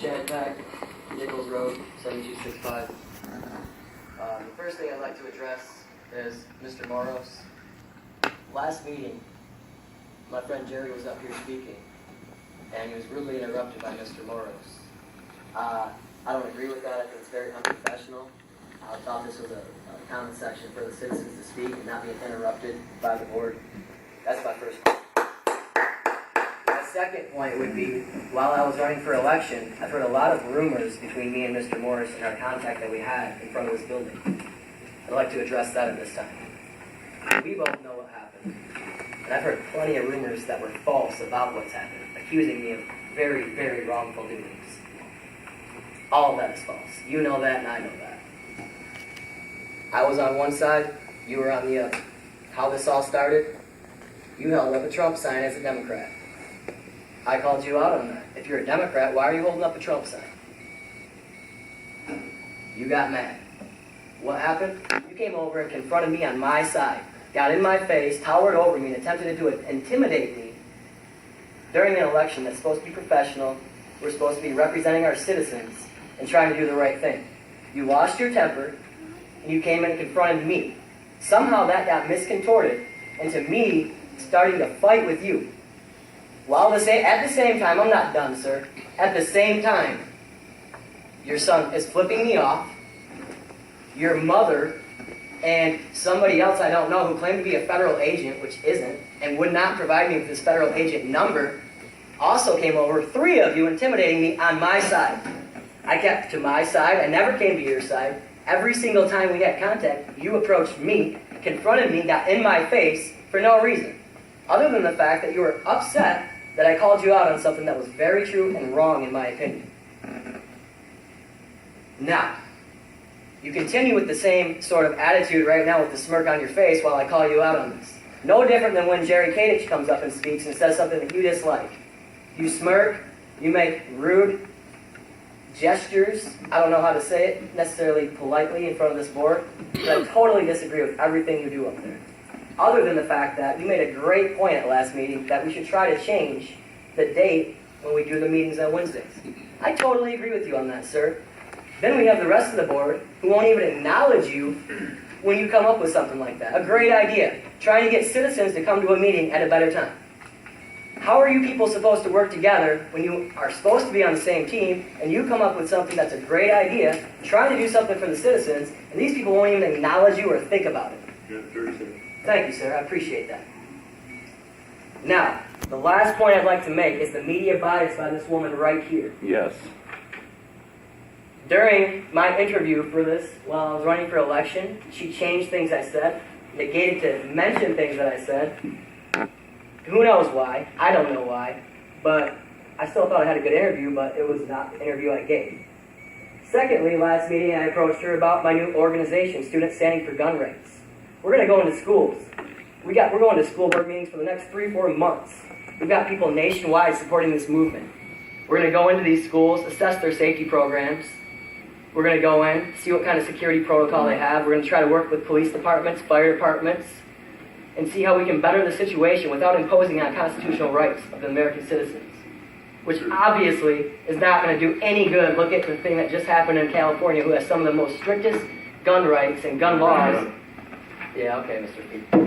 Peck, Nichols Road, 7265. The first thing I'd like to address is Mr. Moros. Last meeting, my friend Jerry was up here speaking, and he was rudely interrupted by Mr. Moros. I don't agree with that. I think it's very unprofessional. I thought this was a comment section for the citizens to speak and not be interrupted by the board. That's my first point. My second point would be, while I was running for election, I've heard a lot of rumors between me and Mr. Morris and our contact that we had in front of this building. I'd like to address that at this time. We both know what happened, and I've heard plenty of rumors that were false about what's happened, accusing me of very, very wrongful doings. All of that is false. You know that, and I know that. I was on one side, you were on the other. How this all started? You held up a Trump sign as a Democrat. I called you out on that. If you're a Democrat, why are you holding up a Trump sign? You got mad. What happened? You came over and confronted me on my side, got in my face, towered over me, and attempted to intimidate me during an election that's supposed to be professional. We're supposed to be representing our citizens and trying to do the right thing. You lost your temper, and you came in and confronted me. Somehow that got miscontorted into me starting to fight with you. While at the same time, I'm not done, sir. At the same time, your son is flipping me off. Your mother and somebody else I don't know who claimed to be a federal agent, which isn't, and would not provide me with this federal agent number, also came over. 3 of you intimidating me on my side. I kept to my side. I never came to your side. Every single time we had contact, you approached me, confronted me, got in my face for no reason, other than the fact that you were upset that I called you out on something that was very true and wrong in my opinion. Now, you continue with the same sort of attitude right now with the smirk on your face while I call you out on this. No different than when Jerry Kadich comes up and speaks and says something that you dislike. You smirk, you make rude gestures, I don't know how to say it necessarily politely in front of this board, but I totally disagree with everything you do up there. Other than the fact that you made a great point at last meeting that we should try to change the date when we do the meetings on Wednesdays. I totally agree with you on that, sir. Then we have the rest of the board who won't even acknowledge you when you come up with something like that. A great idea. Trying to get citizens to come to a meeting at a better time. How are you people supposed to work together when you are supposed to be on the same team and you come up with something that's a great idea, trying to do something for the citizens, and these people won't even acknowledge you or think about it? Thank you, sir. I appreciate that. Now, the last point I'd like to make is the media bias by this woman right here. Yes. During my interview for this, while I was running for election, she changed things I said, negated to mention things that I said. Who knows why? I don't know why. But I still thought I had a good interview, but it was not the interview I gave. Secondly, last meeting I approached her about my new organization, Students Standing for Gun Rights. We're going to go into schools. We're going to school board meetings for the next 3-4 months. We've got people nationwide supporting this movement. We're going to go into these schools, assess their safety programs. We're going to go in, see what kind of security protocol they have. We're going to try to work with police departments, fire departments, and see how we can better the situation without imposing on constitutional rights of the American citizens, which obviously is not going to do any good. Look at the thing that just happened in California, who has some of the most strictest gun rights and gun laws. Yeah, okay, Mr. Peck.